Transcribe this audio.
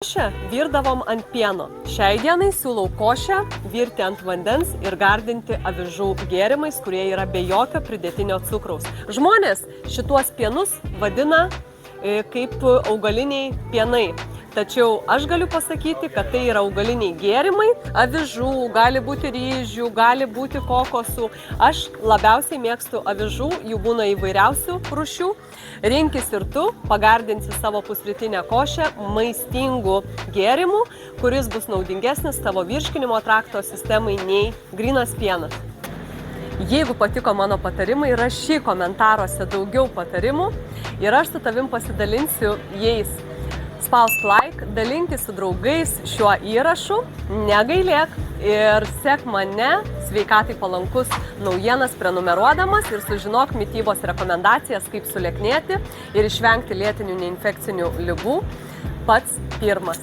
Košę virdavom ant pieno. Šiai dienai siūlau košę virti ant vandens ir gardinti avižų gėrimais, kurie yra be jokio pridėtinio cukraus. Žmonės šituos pienus vadina kaip augaliniai pienai. Tačiau aš galiu pasakyti, kad tai yra augaliniai gėrimai, avižų, gali būti ryžių, gali būti kokosų. Aš labiausiai mėgstu avižų, jų būna įvairiausių rūšių. Rinkis ir tu, pagardinsi savo pusrytinę košę maistingų gėrimų, kuris bus naudingesnis tavo virškinimo trakto sistemai nei grynas pienas. Jeigu patiko mano patarimai, rašyk komentaruose daugiau patarimų ir aš su tavim pasidalinsiu jais. Spausk like, dalinkis su draugais šiuo įrašu, negailėk ir sek mane sveikatai palankus naujienas prenumeruodamas ir sužinok mitybos rekomendacijas, kaip sulieknėti ir išvengti lėtinių neinfekcinių ligų pats pirmas.